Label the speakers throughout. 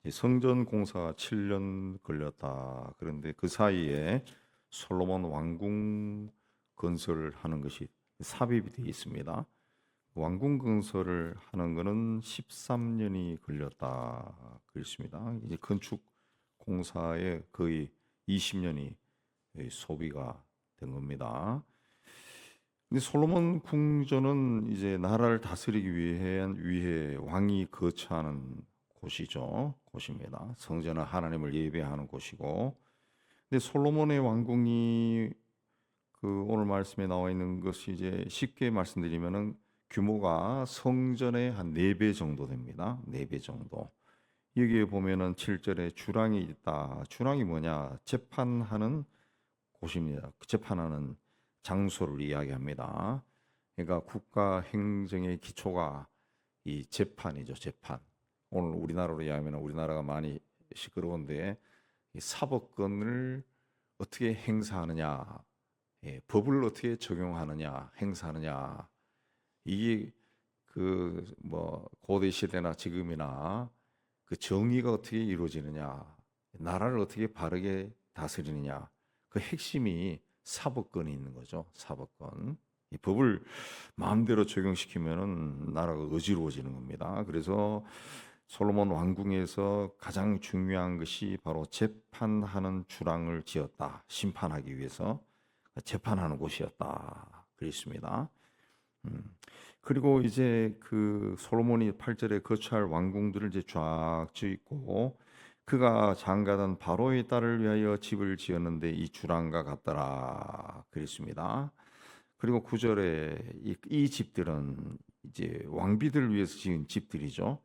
Speaker 1: 이 성전 공사가 7년 걸렸다. 그런데 그 사이에 솔로몬 왕궁 건설을 하는 것이 삽입이 되어 있습니다. 왕궁 건설을 하는 것은 13년이 걸렸다. 그렇습니다. 이제 건축 공사에 거의 20년이 소비가 된 겁니다. 근데 솔로몬 궁전은 이제 나라를 다스리기 위해 왕이 거처하는 곳입니다. 성전은 하나님을 예배하는 곳이고, 근데 솔로몬의 왕궁이 그 오늘 말씀에 나와 있는 것이 이제 쉽게 말씀드리면은 규모가 성전의 한 4배 정도 됩니다. 4배 정도. 여기에 보면은 7절에 주랑이 있다. 주랑이 뭐냐? 재판하는 곳입니다. 재판하는 장소를 이야기합니다. 그러니까 국가 행정의 기초가 이 재판이죠. 재판. 오늘 우리나라로 이야기하면 우리나라가 많이 시끄러운데 이 사법권을 어떻게 행사하느냐, 법을 어떻게 적용하느냐, 행사하느냐. 이게 그 뭐 고대 시대나 지금이나 그 정의가 어떻게 이루어지느냐, 나라를 어떻게 바르게 다스리느냐, 그 핵심이 사법권이 있는 거죠. 사법권. 이 법을 마음대로 적용시키면은 나라가 어지러워지는 겁니다. 그래서 솔로몬 왕궁에서 가장 중요한 것이 바로 재판하는 주랑을 지었다. 심판하기 위해서 재판하는 곳이었다. 그랬습니다. 그리고 이제 그 솔로몬이 8절에 거처할 왕궁들을 이제 쫙 짓고 그가 장가던 바로의 딸을 위하여 집을 지었는데 이 주랑과 같더라. 그랬습니다. 그리고 9절에 이 집들은 이제 왕비들을 위해서 지은 집들이죠.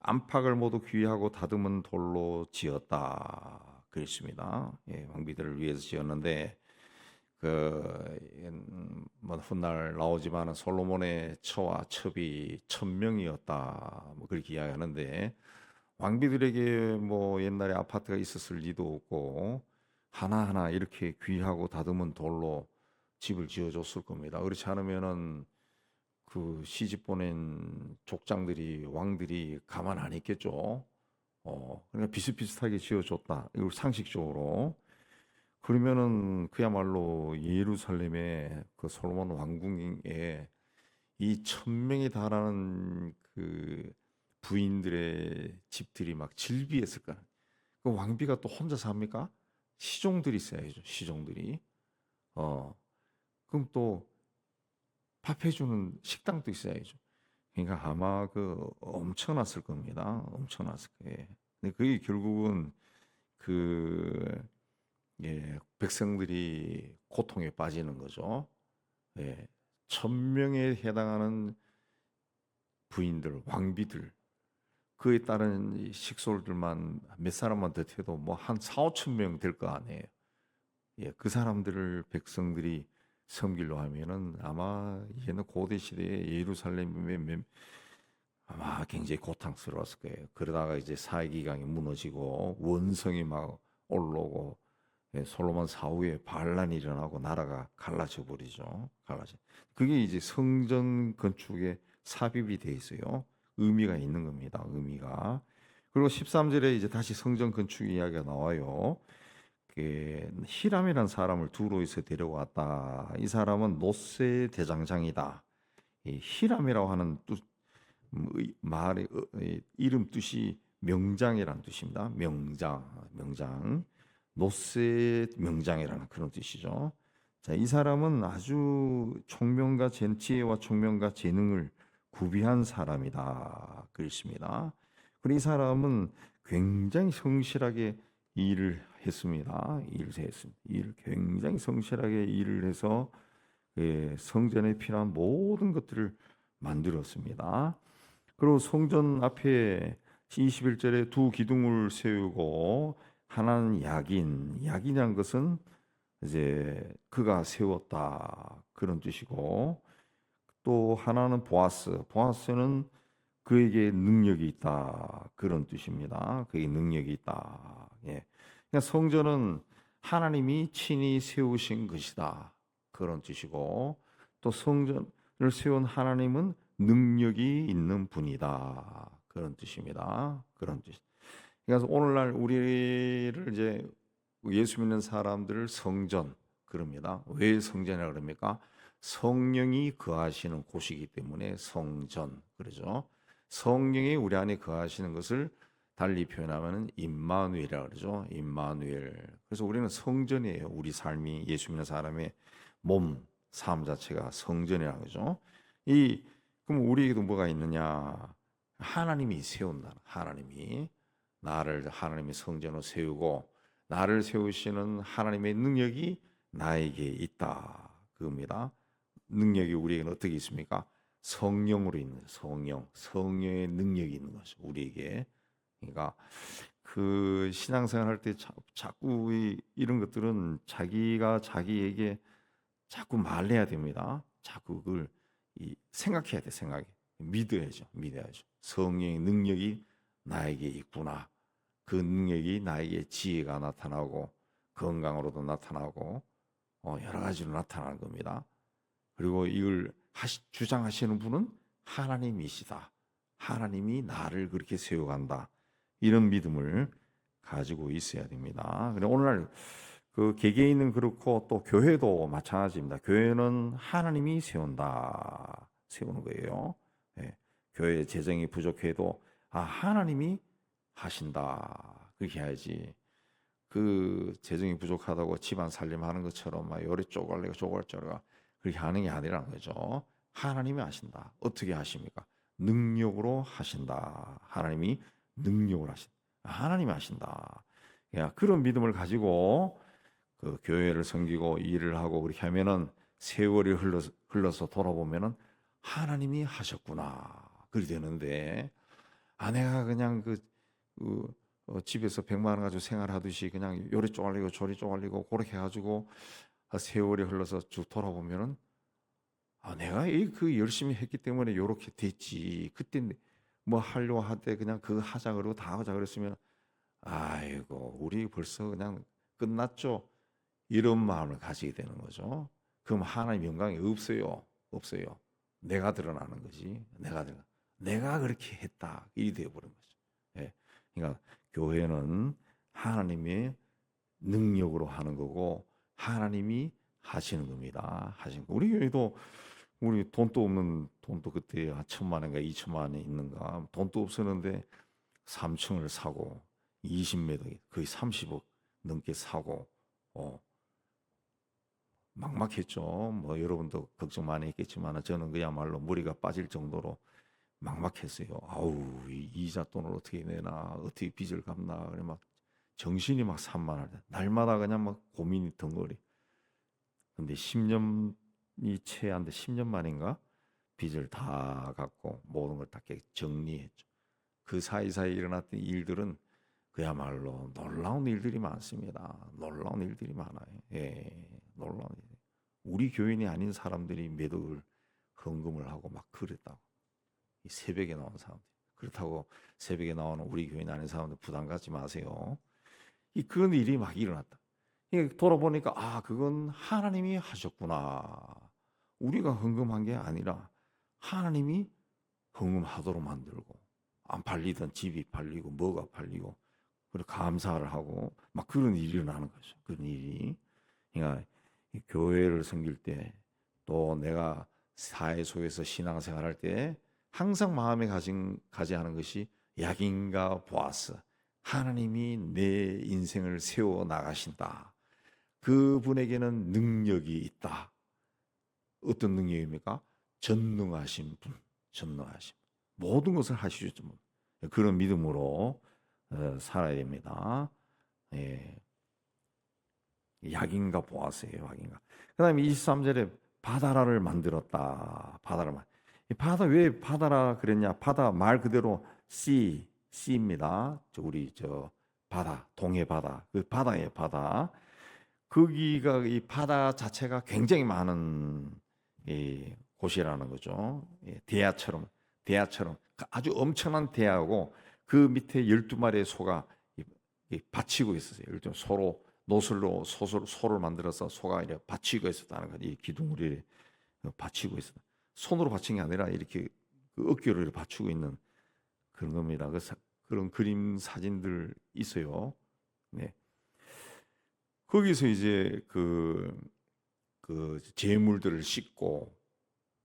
Speaker 1: 안팎을 모두 귀하고 다듬은 돌로 지었다. 그랬습니다. 예, 왕비들을 위해서 지었는데 뭐 훗날 나오지만은 솔로몬의 처와 첩이 1000명이었다. 뭐 그렇게 이야기하는데 왕비들에게 뭐 옛날에 아파트가 있었을 리도 없고 하나하나 이렇게 귀하고 다듬은 돌로 집을 지어줬을 겁니다. 그렇지 않으면은 그 시집 보낸 족장들이 왕들이 가만 안 있겠죠. 그러니까 비슷비슷하게 지어줬다. 이걸 상식적으로. 그러면은 그야말로 예루살렘의 그 솔로몬 왕궁에 이 1000명이 달하는 그 부인들의 집들이 막 질비했을 거야. 그 왕비가 또 혼자 삽니까? 시종들이 있어야죠. 시종들이. 어. 그럼 또 밥해주는 식당도 있어야죠. 그러니까 아마 그 엄청났을 겁니다. 엄청났을 거예요. 근데 그게 결국은 그 백성들이 고통에 빠지는 거죠. 예, 1000명에 해당하는 부인들, 왕비들, 그에 따른 이 식솔들만 몇 사람만 더 해도 뭐 한 4, 5천 명 될 거 아니에요. 예, 그 사람들을 백성들이 섬기려 하면은 아마 이제는 고대 시대에 예루살렘의 아마 굉장히 고통스러웠을 거예요. 그러다가 이제 사회기강이 무너지고 원성이 막 올라오고 솔로몬 사후에 반란이 일어나고 나라가 갈라져 버리죠. 갈라져. 그게 이제 성전 건축에 삽입이 돼 있어요. 의미가 있는 겁니다. 의미가. 그리고 13절에 이제 다시 성전 건축 이야기가 나와요. 히람이라는 사람을 두로에서 데려왔다. 이 사람은 노세 대장장이다. 이 히람이라고 하는 말의 이름 뜻이 명장이라는 뜻입니다. 명장. 노스의 명장이라는 그런 뜻이죠. 자, 이 사람은 아주 총명과 지혜와 총명과 재능을 구비한 사람이다. 그렇습니다. 그리고 이 사람은 굉장히 성실하게 일을 했습니다. 일을 굉장히 성실하게 일을 해서 성전에 필요한 모든 것들을 만들었습니다. 그리고 성전 앞에 21절에 두 기둥을 세우고 하나는 야긴이란 것은 이제 그가 세웠다 그런 뜻이고 또 하나는 보아스는 그에게 능력이 있다 그런 뜻입니다. 그에게 능력이 있다. 예. 그러니까 성전은 하나님이 친히 세우신 것이다 그런 뜻이고 또 성전을 세운 하나님은 능력이 있는 분이다 그런 뜻입니다. 그런 뜻. 그래서 오늘날 우리를 이제 예수 믿는 사람들을 성전 그럽니다. 왜 성전이라 그럽니까? 성령이 거하시는 곳이기 때문에 성전 그러죠. 성령이 우리 안에 거하시는 것을 달리 표현하면은 임마누엘이라 그러죠. 임마누엘. 그래서 우리는 성전이에요. 우리 삶이 예수 믿는 사람의 몸, 삶 자체가 성전이라는 거죠. 이 그럼 우리에게도 뭐가 있느냐? 하나님이 세운다. 하나님이 성전으로 세우고 나를 세우시는 하나님의 능력이 나에게 있다. 그겁니다. 능력이 우리에게는 어떻게 있습니까? 성령으로 있는 성령의 능력이 있는 거죠. 우리에게. 그러니까 그 신앙생활 할 때 자꾸 이런 것들은 자기가 자기에게 자꾸 말해야 됩니다. 자꾸 그걸 생각해야 돼. 믿어야죠. 성령의 능력이 나에게 있구나. 그 능력이 나에게 지혜가 나타나고 건강으로도 나타나고 여러 가지로 나타나는 겁니다. 그리고 이걸 주장하시는 분은 하나님이시다. 하나님이 나를 그렇게 세워간다. 이런 믿음을 가지고 있어야 됩니다. 그래 오늘날 그 개개인은 그렇고 또 교회도 마찬가지입니다. 교회는 하나님이 세우는 거예요. 예, 교회 재정이 부족해도 하나님이 하신다. 그렇게 해야지. 그 재정이 부족하다고 집안 살림하는 것처럼 막 요리 쪼갈래가 그렇게 하는 게 아니라는 거죠. 하나님이 하신다. 어떻게 하십니까? 능력으로 하신다. 하나님이 능력으로 하신다. 하나님이 하신다. 그런 믿음을 가지고 그 교회를 섬기고 일을 하고 그렇게 하면은 세월이 흘러서 돌아보면은 하나님이 하셨구나. 그렇게 되는데 아내가 그냥 집에서 100만 원 가지고 생활하듯이 그냥 요리 쪼갈리고 저리 쪼갈리고 그렇게 해가지고 세월이 흘러서 쭉 돌아보면은 내가 그 열심히 했기 때문에 이렇게 됐지. 그때 뭐 하려고 할 때 그냥 그거 하자 그러고 다 하자 그랬으면 아이고 우리 벌써 그냥 끝났죠. 이런 마음을 가지게 되는 거죠. 그럼 하나님 영광이 없어요. 내가 드러나는 거지. 내가 그렇게 했다. 이 되어버린 거죠. 예. 그러니까 교회는 하나님의 능력으로 하는 거고 하나님이 하시는 겁니다. 우리 교회도 우리 돈도 그때 1,000만 원인가 2천만 원이 있는가 돈도 없었는데 3층을 사고 20m 거의 30억 넘게 사고 막막했죠. 뭐 여러분도 걱정 많이 했겠지만 저는 그야말로 머리가 빠질 정도로 막막했어요. 아우 이자 돈을 어떻게 내나 어떻게 빚을 갚나 그래 막 정신이 막 산만하다. 날마다 그냥 막 고민이 덩어리. 근데 10년이 채 안 돼 10년 만인가 빚을 다 갚고 모든 걸 다 정리했죠. 그 사이사이 일어났던 일들은 그야말로 놀라운 일들이 많습니다. 놀라운 일들이 많아요. 놀라운 일. 우리 교인이 아닌 사람들이 매덕을 헌금을 하고 막 그랬다고. 이 새벽에 나온 사람들. 그렇다고 새벽에 나오는 우리 교인 아닌 사람들 부담 갖지 마세요. 그런 일이 막 일어났다. 돌아보니까 그건 하나님이 하셨구나. 우리가 헌금한 게 아니라 하나님이 헌금하도록 만들고 안 팔리던 집이 팔리고 뭐가 팔리고 그리고 감사를 하고 막 그런 일이 일어나는 거죠. 그런 일이. 그러니까 교회를 섬길 때 또 내가 사회 속에서 신앙생활할 때 항상 마음에 가져야 하는 것이 약인가 보아스. 하나님이 내 인생을 세워 나가신다. 그분에게는 능력이 있다. 어떤 능력입니까? 전능하신 분. 모든 것을 하시죠. 그런 믿음으로 살아야 됩니다. 약인가 보아스예요. 그 다음에 23절에 바다라를 만들었다. 바다 왜 바다라 그랬냐? 바다 말 그대로 씨입니다. 우리 바다, 동해 바다. 그 바다예요, 바다. 거기가 이 바다 자체가 굉장히 많은 곳이라는 거죠. 대야처럼 아주 엄청난 대야고 그 밑에 12마리의 소가 받치고 있었어요. 서로 소를 만들어서 소가 이렇게 받치고 있었다는 거지. 이 기둥을 받치고 있었다. 손으로 받친 게 아니라 이렇게 그 어깨로 받치고 있는 그런 겁니다. 그런 그림 사진들 있어요. 네. 거기서 이제 그 제물들을 씻고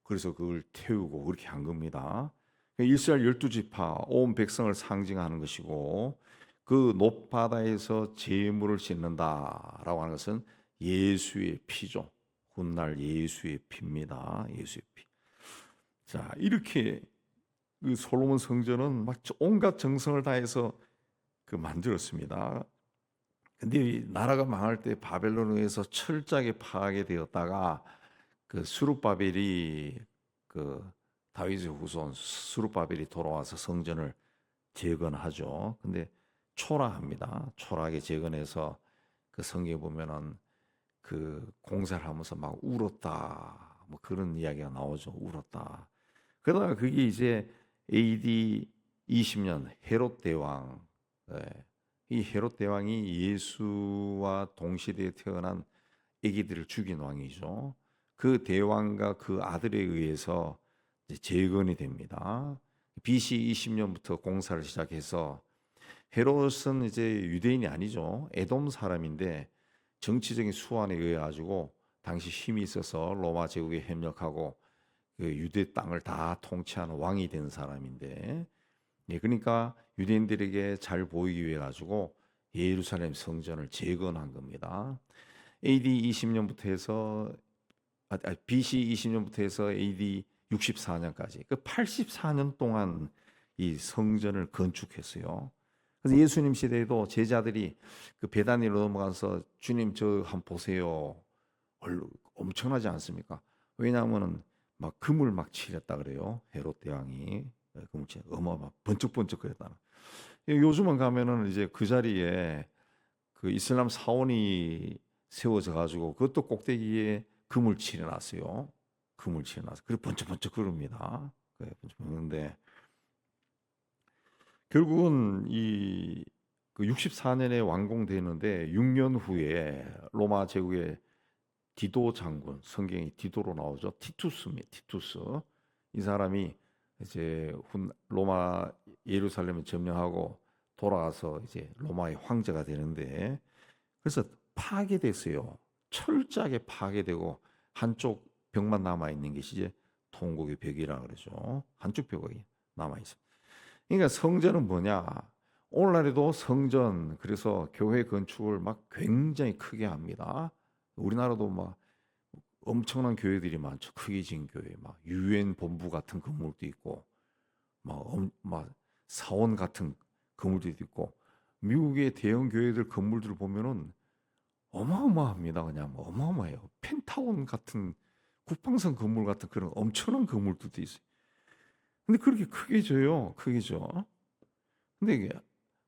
Speaker 1: 그래서 그걸 태우고 그렇게 한 겁니다. 이스라엘 12지파 온 백성을 상징하는 것이고 그 높바다에서 제물을 씻는다라고 하는 것은 예수의 피죠. 훗날 예수의 피입니다. 예수의 피. 자, 이렇게 그 솔로몬 성전은 막 온갖 정성을 다해서 그 만들었습니다. 근데 이 나라가 망할 때 바벨론에 의해서 철저하게 파괴되었다가 그 수룹바벨이 그 다윗의 후손 수룹바벨이 돌아와서 성전을 재건하죠. 근데 초라합니다. 초라하게 재건해서 그 성경에 보면은 그 공사를 하면서 막 울었다. 뭐 그런 이야기가 나오죠. 울었다. 그러다가 그게 이제 AD 20년 헤롯 대왕, 예, 이 헤롯 대왕이 예수와 동시대에 태어난 아기들을 죽인 왕이죠. 그 대왕과 그 아들에 의해서 이제 재건이 됩니다. BC 20년부터 공사를 시작해서 헤롯은 이제 유대인이 아니죠. 에돔 사람인데 정치적인 수완에 의해 가지고 당시 힘이 있어서 로마 제국에 협력하고 그 유대 땅을 다 통치하는 왕이 된 사람인데, 예, 그러니까 유대인들에게 잘 보이기 위해 가지고 예루살렘 성전을 재건한 겁니다. AD 20년부터 해서 BC 20년부터 해서 AD 64년까지 그 84년 동안 이 성전을 건축했어요. 그래서 예수님 시대에도 제자들이 그 베다니로 넘어가서 주님 저 한번 보세요. 엄청나지 않습니까? 왜냐하면은 막 금을 막 칠했다 그래요. 헤롯 대왕이 금을 칠 어마어마 번쩍번쩍 그랬다. 요즘은 가면은 이제 그 자리에 그 이슬람 사원이 세워져 가지고 그것도 꼭대기에 금을 칠해놨어요. 금을 칠해놨어. 그리고 번쩍번쩍 그럽니다. 번쩍번쩍는데 결국은 그 64년에 완공되는데 6년 후에 로마 제국의 디도 장군, 성경이 디도로 나오죠. 티투스입니다. 티투스. 이 사람이 이제 로마 예루살렘을 점령하고 돌아가서 이제 로마의 황제가 되는데 그래서 파괴됐어요. 철저하게 파괴되고 한쪽 벽만 남아 있는 것이 이제 통곡의 벽이라 그러죠. 한쪽 벽이 남아 있습니다. 그러니까 성전은 뭐냐? 오늘날에도 성전 그래서 교회 건축을 막 굉장히 크게 합니다. 우리나라도 막 엄청난 교회들이 많죠. 크게 지은 교회, 막 유엔 본부 같은 건물도 있고, 막 사원 같은 건물도 있고, 미국의 대형 교회들 건물들을 보면은 어마어마합니다. 그냥 뭐 어마어마해요. 펜타곤 같은 국방성 건물 같은 그런 엄청난 건물들도 있어요. 근데 그렇게 크게 져요. 크게 져. 근데 이게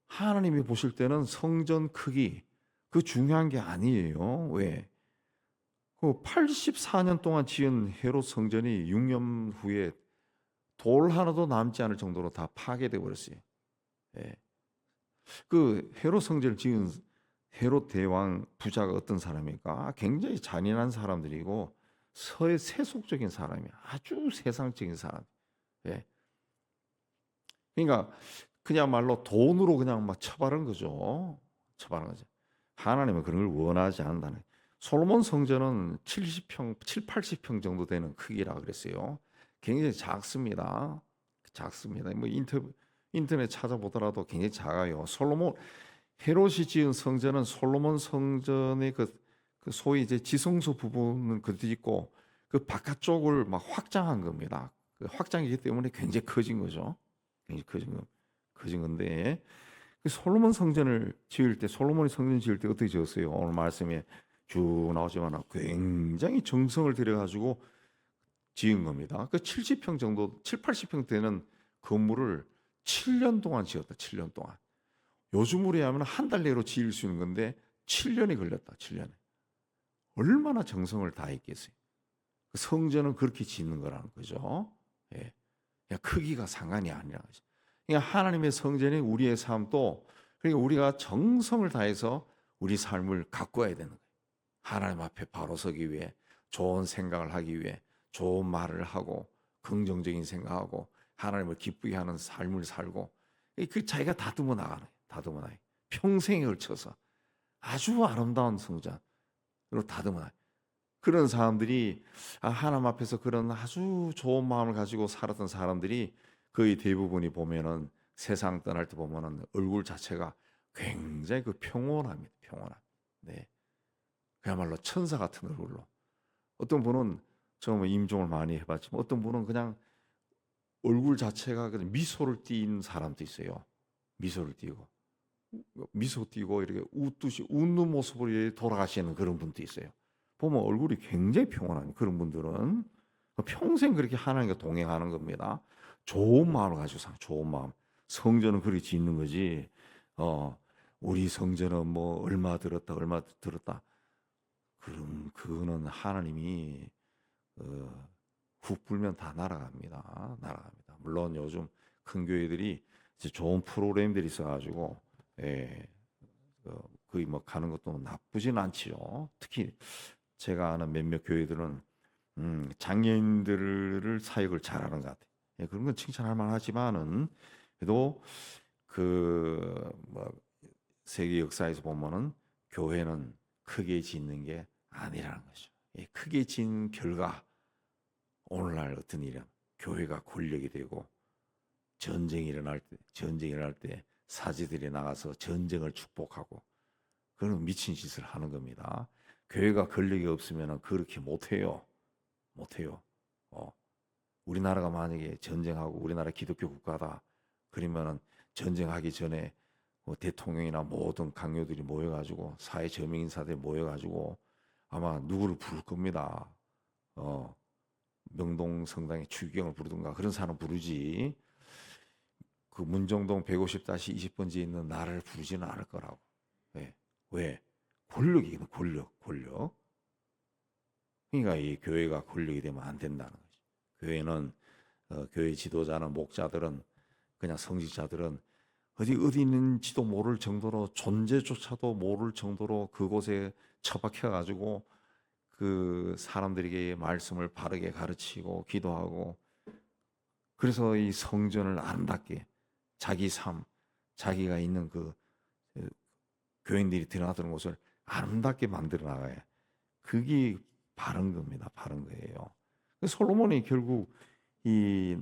Speaker 1: 하나님이 보실 때는 성전 크기 그 중요한 게 아니에요. 왜? 그 84년 동안 지은 헤롯 성전이 6년 후에 돌 하나도 남지 않을 정도로 다 파괴돼 버렸어요. 예. 그 헤롯 성전을 지은 헤롯 대왕 부자가 어떤 사람입니까? 굉장히 잔인한 사람들이고 서의 세속적인 사람이야. 아주 세상적인 사람. 예. 그러니까 그냥 말로 돈으로 그냥 막 처벌한 거죠. 처벌한 거죠. 하나님은 그런 걸 원하지 않는다는. 솔로몬 성전은 70평, 7, 80평 정도 되는 크기라 그랬어요. 굉장히 작습니다. 작습니다. 뭐 인터넷 찾아보더라도 굉장히 작아요. 솔로몬 헤롯이 지은 성전은 솔로몬 성전의 그 소위 이제 지성소 부분은 그대로 있고 그 바깥쪽을 막 확장한 겁니다. 그 확장이기 때문에 굉장히 커진 거죠. 굉장히 커진 건데 그 솔로몬 성전을 지을 때 솔로몬이 성전 지을 때 어떻게 지었어요? 오늘 말씀에 쭉 나오지만 굉장히 정성을 들여가지고 지은 겁니다. 그 70평 정도, 7, 80평 되는 건물을 7년 동안 지었다. 7년 동안. 요즘으로 하면 한 달 내로 지을 수 있는 건데 7년이 걸렸다. 7년에. 얼마나 정성을 다했겠어요. 그 성전은 그렇게 짓는 거라는 거죠. 예. 크기가 상관이 아니라 거죠. 그러니까 하나님의 성전이 우리의 삶도 그러니까 우리가 정성을 다해서 우리 삶을 가꿔야 되는 거예요. 하나님 앞에 바로 서기 위해 좋은 생각을 하기 위해 좋은 말을 하고 긍정적인 생각하고 하나님을 기쁘게 하는 삶을 살고 그 자기가 다듬어 나가는 거예요. 다듬어 나가. 평생에 걸쳐서 아주 아름다운 성전으로 다듬어 나가. 그런 사람들이 하나님 앞에서 그런 아주 좋은 마음을 가지고 살았던 사람들이 거의 대부분이 보면은 세상 떠날 때 보면은 얼굴 자체가 굉장히 그 평온합니다. 평온함. 네. 그야말로 천사 같은 얼굴로. 어떤 분은 정말 임종을 많이 해봤지만 어떤 분은 그냥 얼굴 자체가 그냥 미소를 띈 사람도 있어요. 미소를 띄고 미소 띄고 이렇게 웃듯이 웃는 모습으로 돌아가시는 그런 분도 있어요. 보면 얼굴이 굉장히 평온한 그런 분들은 평생 그렇게 하나님과 동행하는 겁니다. 좋은 마음을 가지고 사 좋은 마음. 성전은 그렇게 짓는 거지. 어, 우리 성전은 뭐 얼마 들었다, 얼마 들었다. 그럼 그거는 하나님이 훅 불면 다 날아갑니다. 날아갑니다. 물론 요즘 큰 교회들이 이제 좋은 프로그램들이 있어가지고 예, 거의 뭐 가는 것도 나쁘진 않지요. 특히 제가 아는 몇몇 교회들은 장애인들을 사역을 잘하는 것 같아요. 예, 그런 건 칭찬할 만하지만은 그래도 그뭐 세계 역사에서 보면은 교회는 크게 짓는 게 아니라는 거죠. 예, 크게 진 결과 오늘날 어떤 일이야? 교회가 권력이 되고 전쟁이 일어날 때 사제들이 나가서 전쟁을 축복하고 그런 미친 짓을 하는 겁니다. 교회가 권력이 없으면 그렇게 못해요. 못해요. 어, 우리나라가 만약에 전쟁하고 우리나라 기독교 국가다 그러면은 전쟁하기 전에 뭐 대통령이나 모든 강요들이 모여가지고 사회 저명 인사들이 모여가지고 아마 누구를 부를 겁니다. 명동 성당에 추기경을 부르든가 그런 사람 부르지. 그 문정동 150-20번지에 있는 나를 부르지는 않을 거라고. 왜? 왜? 권력이거든, 권력. 그러니까 이 교회가 권력이 되면 안 된다는 거지. 교회는 교회 지도자는 목자들은 그냥 성직자들은 어디 있는지도 모를 정도로 존재조차도 모를 정도로 그곳에 처박혀 가지고 그 사람들에게 말씀을 바르게 가르치고 기도하고 그래서 이 성전을 아름답게 자기 삶, 자기가 있는 그 교인들이 들어가는 곳을 아름답게 만들어 나가야 그게 바른 겁니다. 바른 거예요. 솔로몬이 결국 이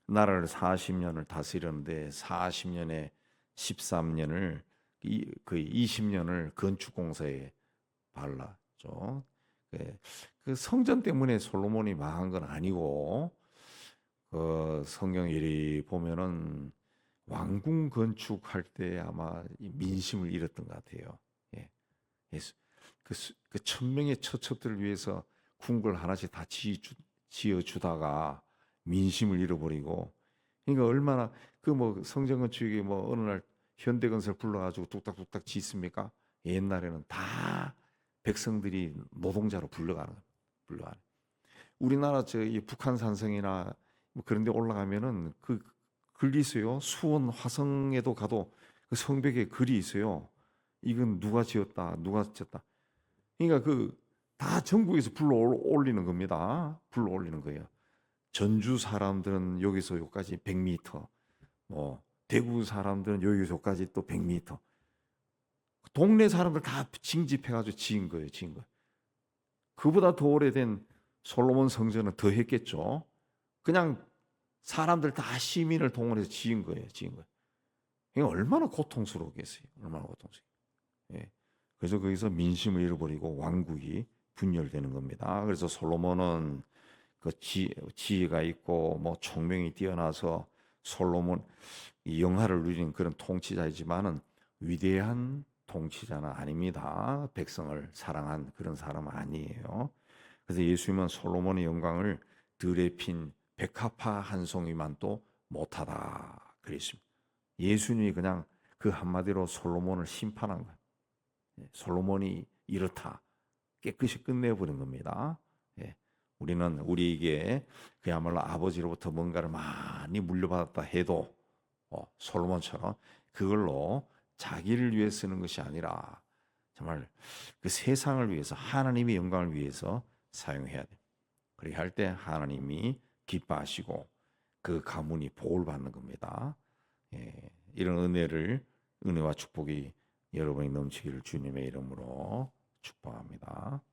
Speaker 1: 나라를 40년을 다스렸는데 40년에 13년을 그 20년을 건축 공사에 발랐죠. 그 성전 때문에 솔로몬이 망한 건 아니고 성경 이리 보면은 왕궁 건축할 때 아마 민심을 잃었던 것 같아요. 예. 그 천명의 처첩들을 위해서 궁궐 하나씩 다 지어 주다가 민심을 잃어버리고 그러니까 얼마나 그 뭐 성전 건축이 뭐 어느 날 현대건설 불러가지고 뚝딱뚝딱 짓습니까? 옛날에는 다 백성들이 노동자로 불러가는. 우리나라 저이 북한 산성이나 뭐 그런 데 올라가면은 그 글이 있어요. 수원 화성에도 가도 그 성벽에 글이 있어요. 이건 누가 지었다, 누가 지었다. 그러니까 그 다 전국에서 불러 올리는 겁니다. 불러 올리는 거예요. 전주 사람들은 여기서 여기까지 100m, 뭐 대구 사람들은 여기서 여기까지 또 100m. 동네 사람들 다 징집해가지고 지은 거예요, 지은 거. 그보다 더 오래된 솔로몬 성전은 더 했겠죠. 그냥 사람들 다 시민을 동원해서 지은 거예요, 지은 거예요. 이게 얼마나 고통스러웠겠어요, 얼마나 고통스러워. 예. 그래서 거기서 민심을 잃어버리고 왕국이 분열되는 겁니다. 그래서 솔로몬은 그 지혜가 있고 뭐 총명이 뛰어나서 솔로몬 이 영화를 누린 그런 통치자이지만은 위대한 통치자는 아닙니다. 백성을 사랑한 그런 사람은 아니에요. 그래서 예수님은 솔로몬의 영광을 들에 핀 백합화 한 송이만도 못하다 그랬습니다. 예수님이 그냥 그 한마디로 솔로몬을 심판한 거예요. 솔로몬이 이렇다 깨끗이 끝내버린 겁니다. 예. 우리는 우리에게 그야말로 아버지로부터 뭔가를 많이 물려받았다 해도 솔로몬처럼 그걸로 자기를 위해 쓰는 것이 아니라 정말 그 세상을 위해서 하나님의 영광을 위해서 사용해야 돼. 그렇게 할 때 하나님이 기뻐하시고 그 가문이 복을 받는 겁니다. 예. 이런 은혜와 축복이 여러분이 넘치기를 주님의 이름으로 축복합니다.